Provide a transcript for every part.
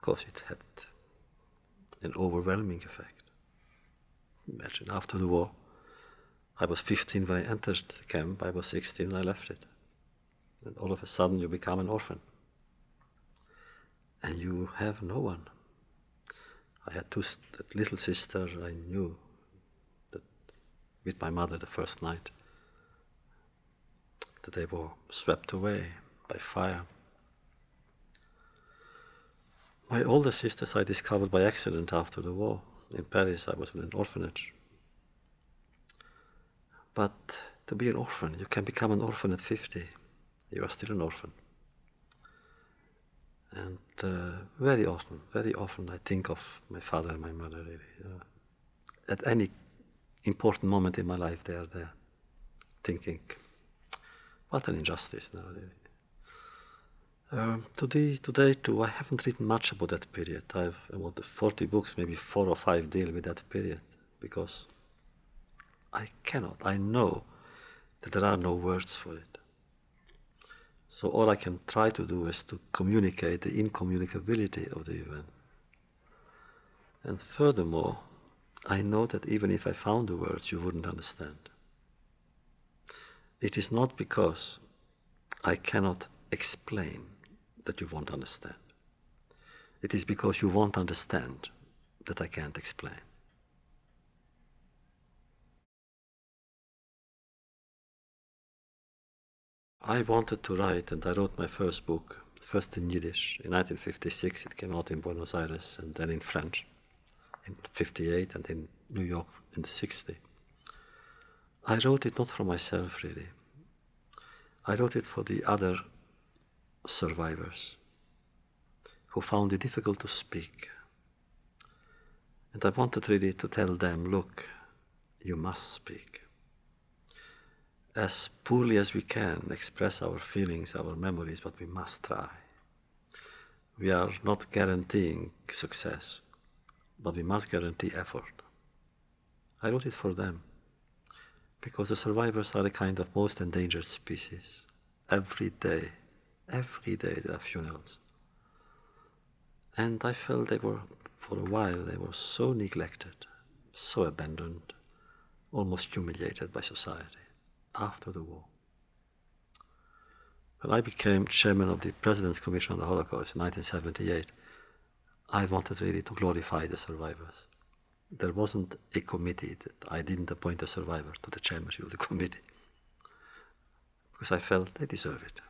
because it had an overwhelming effect. Imagine, after the war, I was 15 when I entered the camp, I was 16 when I left it. And all of a sudden you become an orphan. And you have no one. I had that little sister I knew that with my mother the first night, that they were swept away by fire. My older sisters I discovered by accident after the war. In Paris I was in an orphanage. But to be an orphan, you can become an orphan at 50. You are still an orphan. And very often I think of my father and my mother really. At any important moment in my life they are there, thinking, what an injustice now really. Today too, I haven't written much about that period. I've about 40 books, maybe 4 or 5 deal with that period, because I know that there are no words for it. So all I can try to do is to communicate the incommunicability of the event. And furthermore, I know that even if I found the words, you wouldn't understand. It is not because I cannot explain that you won't understand. It is because you won't understand that I can't explain. I wanted to write, and I wrote my first book, first in Yiddish. In 1956 it came out in Buenos Aires, and then in French in 58, and in New York in 60. I wrote it not for myself really. I wrote it for the other survivors who found it difficult to speak. And I wanted really to tell them, look, you must speak. As poorly as we can, express our feelings, our memories, but we must try. We are not guaranteeing success, but we must guarantee effort. I wrote it for them, because the survivors are the kind of most endangered species. Every day there are funerals. And I felt for a while, they were so neglected, so abandoned, almost humiliated by society. After the war. When I became chairman of the President's Commission on the Holocaust in 1978, I wanted really to glorify the survivors. There wasn't a committee that I didn't appoint a survivor to the chairmanship of the committee, because I felt they deserve it.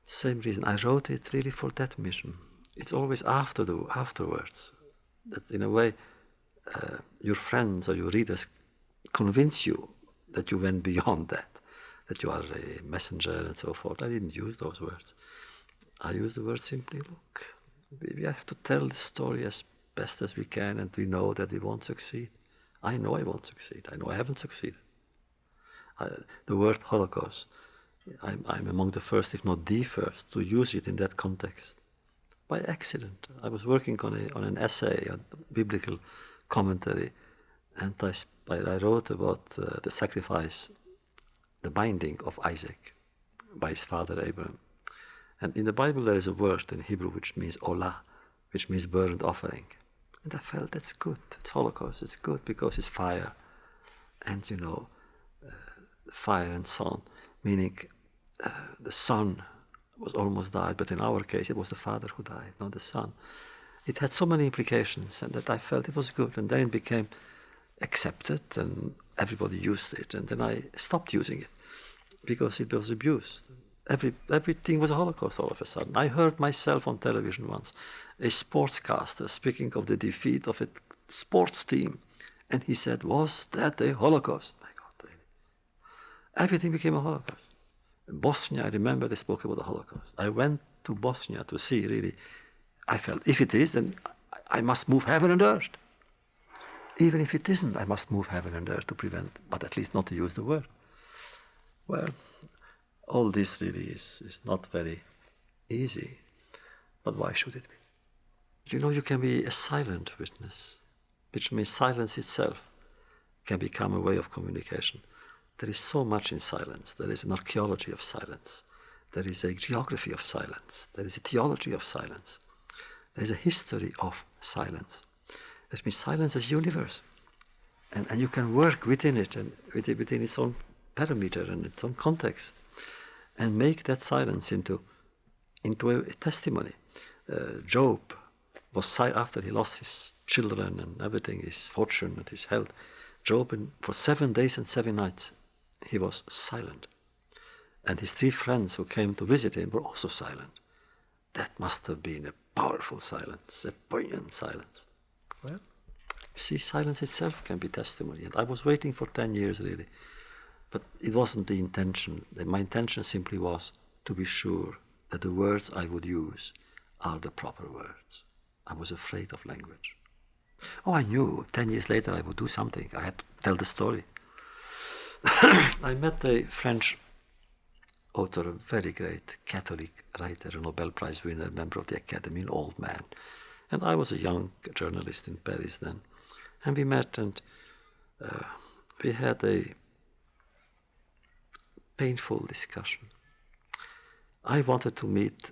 Same reason, I wrote it really for that mission. It's always afterwards that in a way your friends or your readers convince you that you went beyond that you are a messenger and so forth. I didn't use those words. I used the word simply, look, we have to tell the story as best as we can, and we know that we won't succeed. I know I won't succeed. I know I haven't succeeded. The word Holocaust, I'm among the first, if not the first, to use it in that context. By accident. I was working on an essay, a biblical commentary, and I wrote about the sacrifice, the binding of Isaac by his father Abraham. And in the Bible there is a word in Hebrew which means olah, which means burnt offering. And I felt that's good, it's Holocaust, it's good because it's fire. And fire and son, meaning the son was almost died, but in our case it was the father who died, not the son. It had so many implications, and that I felt it was good, and then it became accepted and everybody used it, and then I stopped using it because it was abused. Everything was a Holocaust all of a sudden. I heard myself on television once, a sportscaster speaking of the defeat of a sports team, and he said, was that a Holocaust? My God, really. Everything became a Holocaust. In Bosnia, I remember they spoke about the Holocaust. I went to Bosnia to see, really. I felt, if it is, then I must move heaven and earth. Even if it isn't, I must move heaven and earth to prevent, but at least not to use the word. Well, all this really is not very easy, but why should it be? You can be a silent witness, which means silence itself can become a way of communication. There is so much in silence. There is an archaeology of silence. There is a geography of silence. There is a theology of silence. There's a history of silence. That means silence is universe. And you can work within it and within its own parameter and its own context and make that silence into a testimony. Job was after he lost his children and everything, his fortune and his health. Job, for 7 days and 7 nights, he was silent. And his 3 friends who came to visit him were also silent. That must have been a powerful silence, a poignant silence. Well, you see, silence itself can be testimony. And I was waiting for 10 years, really. But it wasn't the intention. My intention simply was to be sure that the words I would use are the proper words. I was afraid of language. Oh, I knew 10 years later I would do something. I had to tell the story. I met a French author, a very great Catholic writer, a Nobel Prize winner, member of the Academy, an old man. And I was a young journalist in Paris then. And we met and we had a painful discussion. I wanted to meet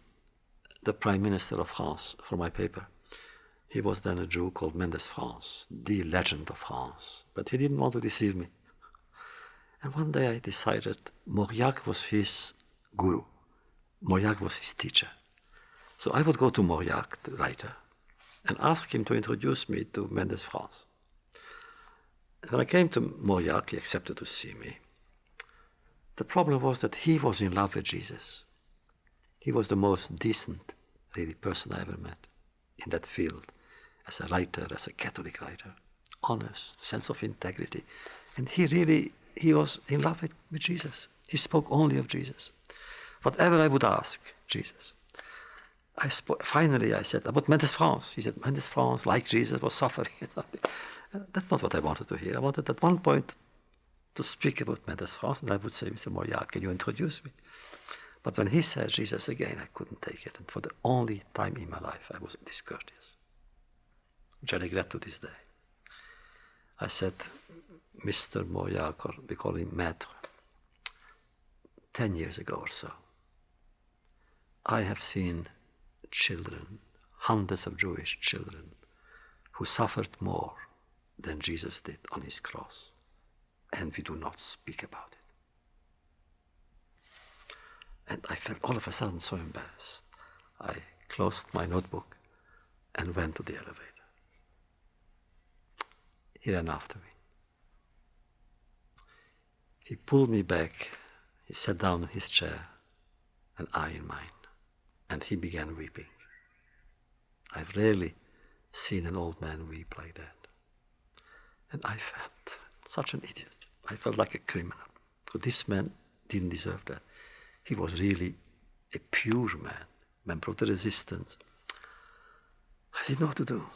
the Prime Minister of France for my paper. He was then a Jew called Mendes France, the legend of France. But he didn't want to deceive me. And one day I decided Mauriac was his guru. Mauriac was his teacher. So I would go to Mauriac, the writer, and ask him to introduce me to Mendes France. And when I came to Mauriac, he accepted to see me. The problem was that he was in love with Jesus. He was the most decent, really, person I ever met in that field, as a writer, as a Catholic writer, honest, sense of integrity. And he was in love with Jesus. He spoke only of Jesus. Whatever I would ask, Jesus. Finally, I said, about Mendes France. He said, Mendes France, like Jesus, was suffering. That's not what I wanted to hear. I wanted at one point to speak about Mendes France, and I would say, Mr. Mauriac, can you introduce me? But when he said Jesus again, I couldn't take it. And for the only time in my life, I was discourteous, which I regret to this day. I said, Mr. Mauriac, or we call him Maître, 10 years ago or so, I have seen children, hundreds of Jewish children, who suffered more than Jesus did on his cross. And we do not speak about it. And I felt all of a sudden so embarrassed. I closed my notebook and went to the elevator. He ran after me. He pulled me back, he sat down in his chair, and I in mine, and he began weeping. I've rarely seen an old man weep like that. And I felt such an idiot. I felt like a criminal, because this man didn't deserve that. He was really a pure man, member of the resistance. I didn't know what to do.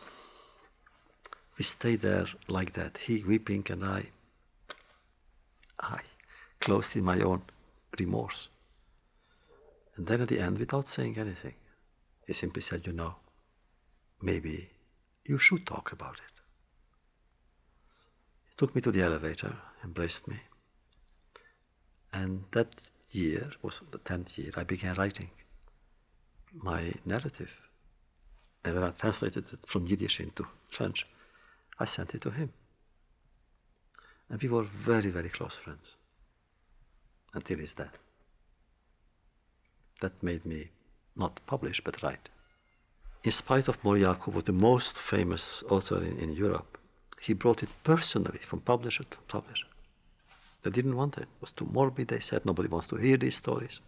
We stayed there like that, he weeping and I closed in my own remorse. And then at the end, without saying anything, he simply said, you know, maybe you should talk about it. He took me to the elevator, embraced me. And that year was the 10th year, I began writing my narrative. And when I translated it from Yiddish into French, I sent it to him. And we were very, very close friends until his death. That made me not publish, but write. In spite of Mauriac, who was the most famous author in Europe, he brought it personally from publisher to publisher. They didn't want it. It was too morbid, they said. Nobody wants to hear these stories.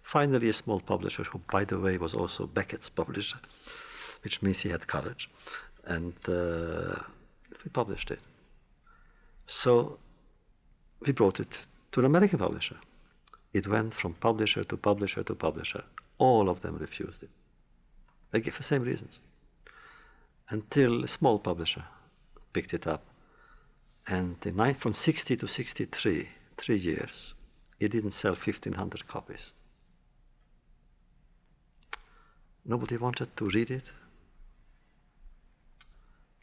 Finally, a small publisher, who, by the way, was also Beckett's publisher, which means he had courage, and we published it. So we brought it to an American publisher. It went from publisher to publisher to publisher. All of them refused it. They gave the same reasons. Until a small publisher picked it up. And from 60 to 63, 3 years, it didn't sell 1,500 copies. Nobody wanted to read it.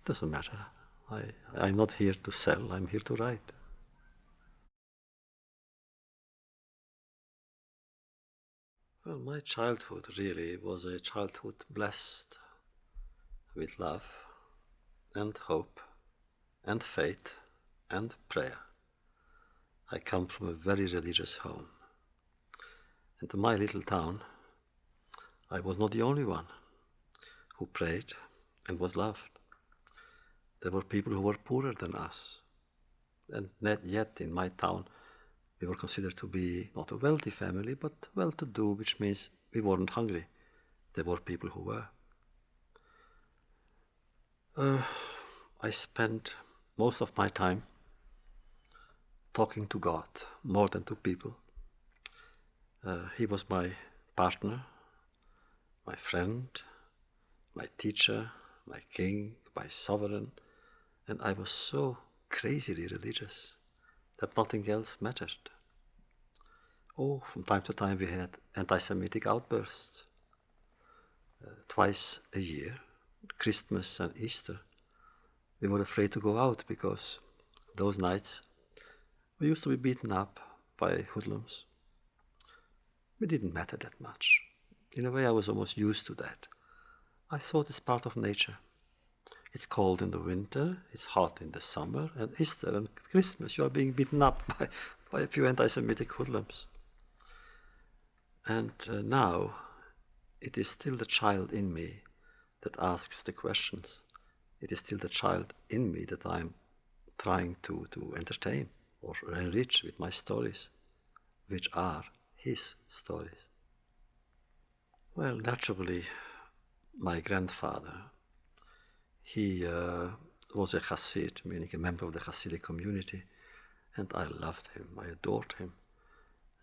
Doesn't matter. I'm not here to sell, I'm here to write. Well, my childhood really was a childhood blessed with love and hope and faith and prayer. I come from a very religious home. And in my little town, I was not the only one who prayed and was loved. There were people who were poorer than us. And not yet in my town, we were considered to be not a wealthy family, but well-to-do, which means we weren't hungry. There were people who were. I spent most of my time talking to God more than to people. He was my partner, my friend, my teacher, my king, my sovereign, and I was so crazily religious that nothing else mattered. Oh, from time to time we had anti-Semitic outbursts. Twice a year, Christmas and Easter, we were afraid to go out because those nights we used to be beaten up by hoodlums. It didn't matter that much. In a way, I was almost used to that. I thought it's part of nature. It's cold in the winter, it's hot in the summer, and Easter and Christmas you are being beaten up by a few anti-Semitic hoodlums. And now it is still the child in me that asks the questions. It is still the child in me that I'm trying to entertain or enrich with my stories, which are his stories. Well, naturally, my grandfather, he was a Hasid, meaning a member of the Hasidic community, and I loved him, I adored him.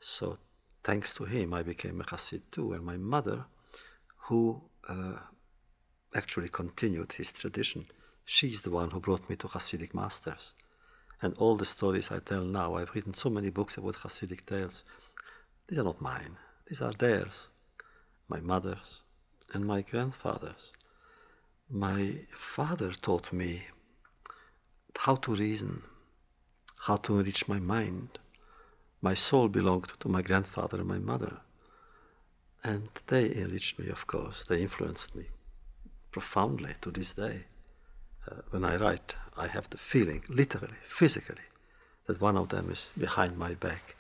So thanks to him, I became a Hasid too, and my mother, who actually continued his tradition, she's the one who brought me to Hasidic masters. And all the stories I tell now, I've written so many books about Hasidic tales. These are not mine, these are theirs, my mother's and my grandfather's. My father taught me how to reason, how to enrich my mind. My soul belonged to my grandfather and my mother. And they enriched me, of course. They influenced me profoundly to this day. When I write, I have the feeling, literally, physically, that one of them is behind my back,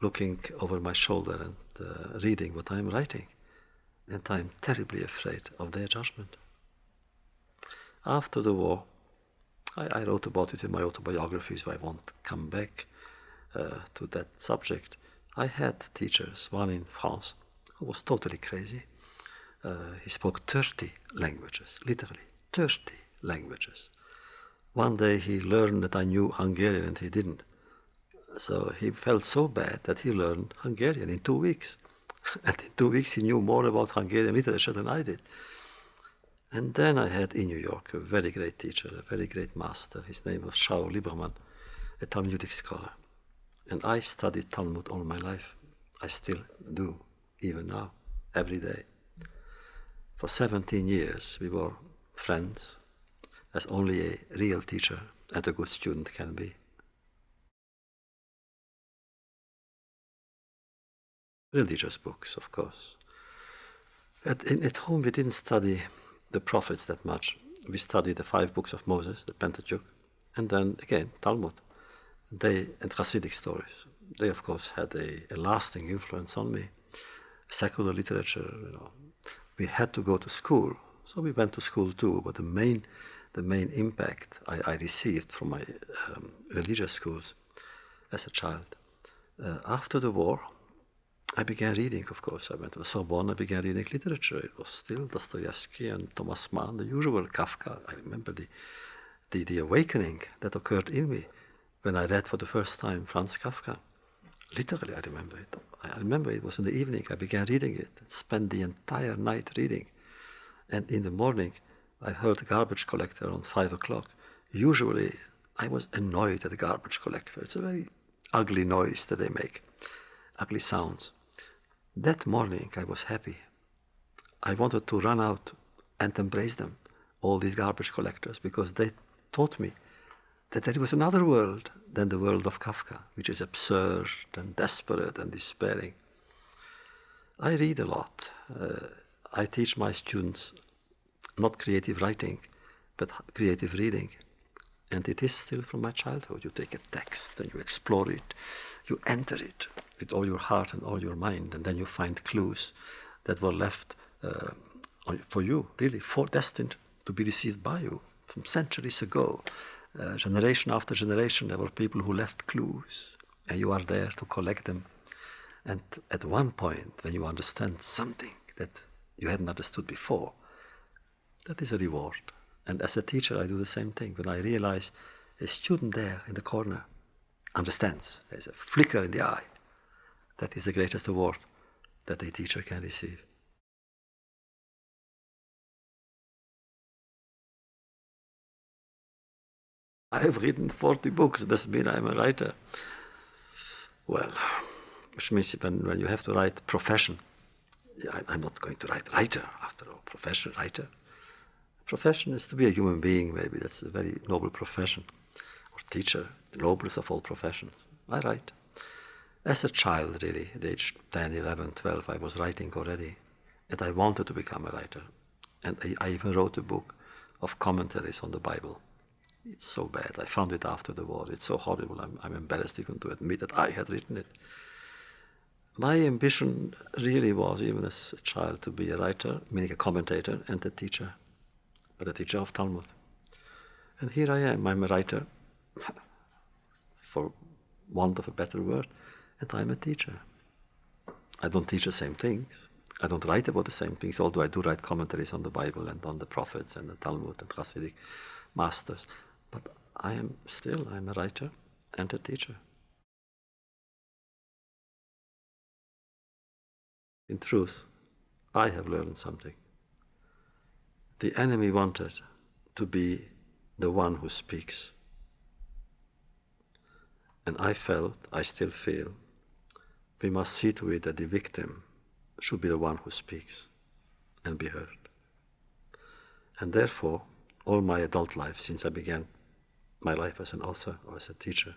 looking over my shoulder and reading what I'm writing. And I'm terribly afraid of their judgment. After the war, I wrote about it in my autobiography, so I won't come back to that subject. I had teachers, one in France, who was totally crazy. He spoke 30 languages, literally 30 languages. One day he learned that I knew Hungarian and he didn't. So he felt so bad that he learned Hungarian in 2 weeks. And in 2 weeks he knew more about Hungarian literature than I did. And then I had in New York a very great teacher, a very great master. His name was Shaul Lieberman, a Talmudic scholar. And I studied Talmud all my life. I still do, even now, every day. For 17 years we were friends, as only a real teacher and a good student can be. Religious books, of course. At home we didn't study the prophets that much. We studied the 5 books of Moses, the Pentateuch, and then again Talmud. And Hasidic stories. They of course had a lasting influence on me. Secular literature, we had to go to school, so we went to school too. But the main impact I received from my religious schools as a child. After the war, I began reading, of course. I went to the Sorbonne, I began reading literature. It was still Dostoevsky and Thomas Mann, the usual Kafka. I remember the awakening that occurred in me when I read for the first time Franz Kafka. Literally, I remember it. I remember it was in the evening, I began reading it, and spent the entire night reading. And in the morning, I heard the garbage collector on 5 o'clock. Usually, I was annoyed at the garbage collector. It's a very ugly noise that they make, ugly sounds. That morning, I was happy. I wanted to run out and embrace them, all these garbage collectors, because they taught me that there was another world than the world of Kafka, which is absurd and desperate and despairing. I read a lot. I teach my students not creative writing, but creative reading. And it is still from my childhood. You take a text and you explore it, you enter it with all your heart and all your mind, and then you find clues that were left for you, really, destined to be received by you from centuries ago. Generation after generation, there were people who left clues, and you are there to collect them. And at one point, when you understand something that you hadn't understood before, that is a reward. And as a teacher, I do the same thing. When I realize a student there in the corner understands, there's a flicker in the eye, that is the greatest award that a teacher can receive. I have written 40 books. It doesn't mean I'm a writer. Well, which means when you have to write profession, I'm not going to write writer after all. Profession, writer. Profession is to be a human being, maybe. That's a very noble profession. Or teacher, the noblest of all professions. I write. As a child, really, at age 10, 11, 12, I was writing already. And I wanted to become a writer. And I even wrote a book of commentaries on the Bible. It's so bad. I found it after the war. It's so horrible. I'm embarrassed even to admit that I had written it. My ambition really was, even as a child, to be a writer, meaning a commentator, and a teacher. But a teacher of Talmud. And here I am. I'm a writer, for want of a better word, and I'm a teacher. I don't teach the same things. I don't write about the same things, although I do write commentaries on the Bible and on the prophets and the Talmud and Hasidic masters. But I'm a writer and a teacher. In truth, I have learned something. The enemy wanted to be the one who speaks. And I felt, I still feel, we must see to it that the victim should be the one who speaks and be heard. And therefore, all my adult life, since I began my life as an author or as a teacher,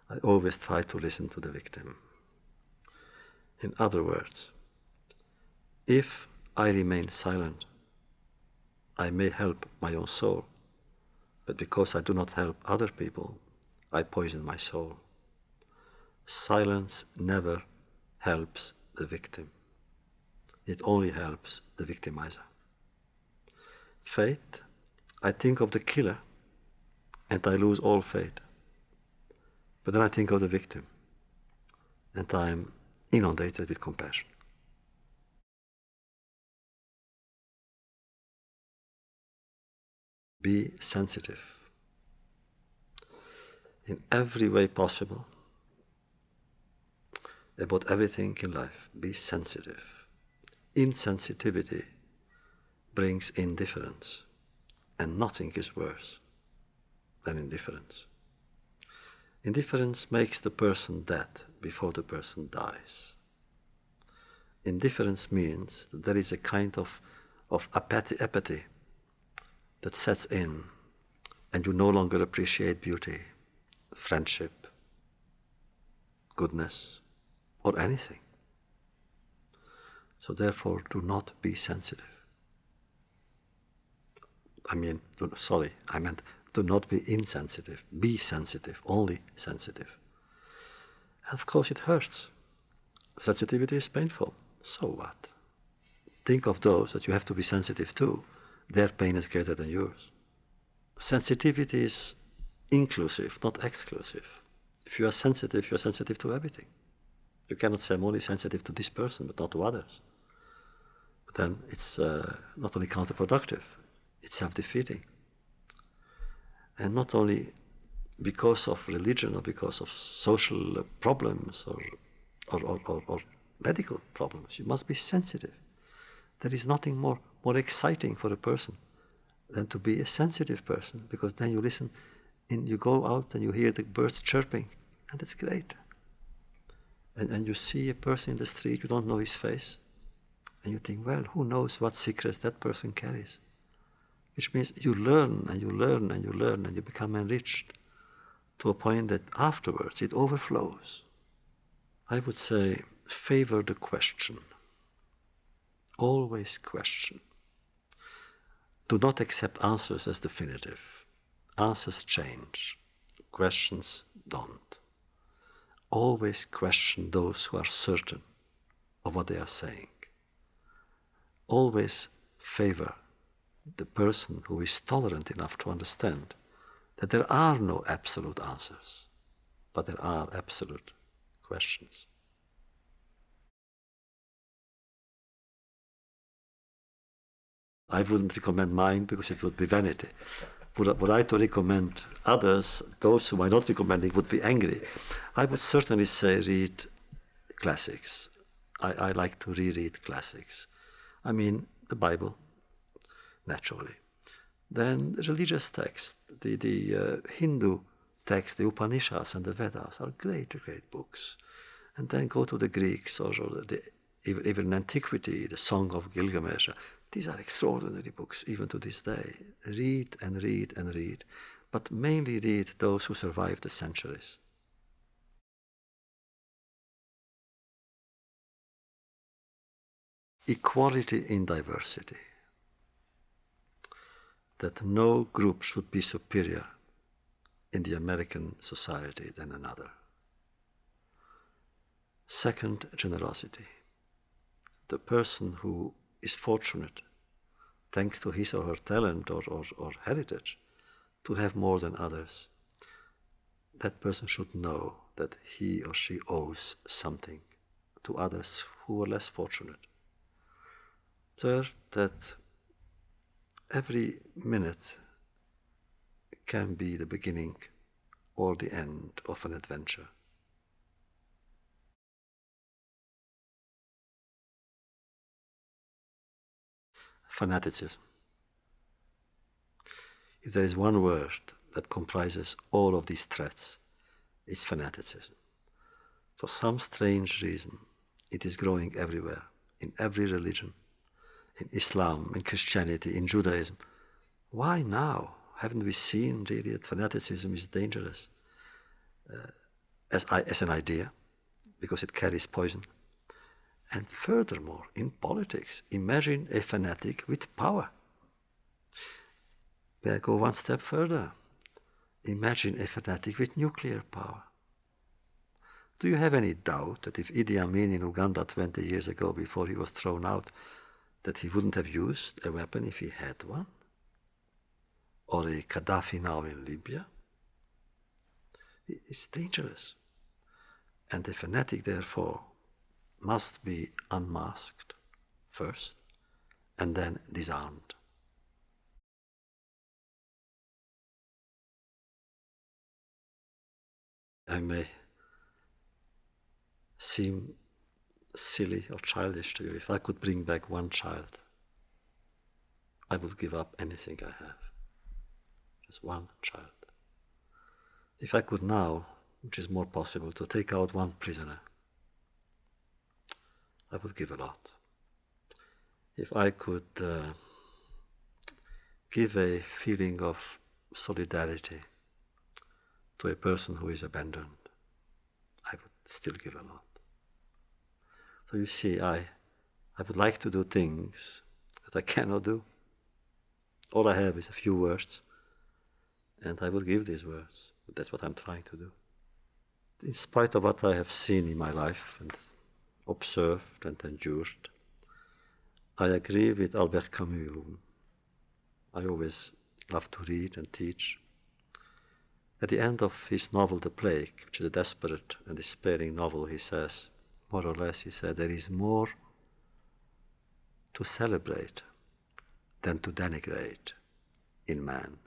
I always try to listen to the victim. In other words, if I remain silent, I may help my own soul, but because I do not help other people, I poison my soul. Silence never helps the victim. It only helps the victimizer. Fate, I think of the killer and I lose all faith. But then I think of the victim and I'm inundated with compassion. Be sensitive. In every way possible, about everything in life, be sensitive. Insensitivity brings indifference, and nothing is worse than indifference. Indifference makes the person dead before the person dies. Indifference means that there is a kind of apathy that sets in, and you no longer appreciate beauty, friendship, goodness, or anything. So therefore, do not be sensitive. I meant do not be insensitive. Be sensitive, only sensitive. And of course it hurts. Sensitivity is painful. So what? Think of those that you have to be sensitive to. Their pain is greater than yours. Sensitivity is inclusive, not exclusive. If you are sensitive, you're sensitive to everything. You cannot say, I'm only sensitive to this person, but not to others. But then it's not only counterproductive, it's self-defeating. And not only because of religion or because of social problems or medical problems. You must be sensitive. There is nothing more exciting for a person than to be a sensitive person, because then you listen and you go out and you hear the birds chirping, and it's great. And you see a person in the street, you don't know his face, and you think, well, who knows what secrets that person carries? Which means you learn and you learn and you learn and you become enriched to a point that afterwards it overflows. I would say, favor the question. Always question. Do not accept answers as definitive. Answers change. Questions don't. Always question those who are certain of what they are saying. Always favor the person who is tolerant enough to understand that there are no absolute answers, but there are absolute questions. I wouldn't recommend mine because it would be vanity. Would I to recommend others, those whom I'm not recommending would be angry. I would certainly say read classics. I like to reread classics. I mean, the Bible, naturally. Then religious texts, the Hindu texts, the Upanishads and the Vedas are great, great books. And then go to the Greeks or even in antiquity, the Song of Gilgamesh. These are extraordinary books, even to this day. Read and read and read, but mainly read those who survived the centuries. Equality in diversity. That no group should be superior in the American society than another. Second, generosity. The person who is fortunate, thanks to his or her talent or heritage, to have more than others, that person should know that he or she owes something to others who are less fortunate. Third, that every minute can be the beginning or the end of an adventure. Fanaticism. If there is one word that comprises all of these threats, it's fanaticism. For some strange reason, it is growing everywhere, in every religion, in Islam, in Christianity, in Judaism. Why now? Haven't we seen really that fanaticism is dangerous as an idea, because it carries poison? And furthermore, in politics, imagine a fanatic with power. May I go one step further? Imagine a fanatic with nuclear power. Do you have any doubt that if Idi Amin in Uganda 20 years ago, before he was thrown out, that he wouldn't have used a weapon if he had one? Or a Gaddafi now in Libya? It's dangerous. And a fanatic, therefore, must be unmasked first and then disarmed. I may seem silly or childish to you. If I could bring back one child, I would give up anything I have. Just one child. If I could now, which is more possible, to take out one prisoner, I would give a lot. If I could give a feeling of solidarity to a person who is abandoned, I would still give a lot. So you see, I would like to do things that I cannot do. All I have is a few words, and I will give these words. That's what I'm trying to do. In spite of what I have seen in my life and observed and endured, I agree with Albert Camus, whom I always love to read and teach. At the end of his novel The Plague, which is a desperate and despairing novel, he says, more or less, he said, there is more to celebrate than to denigrate in man.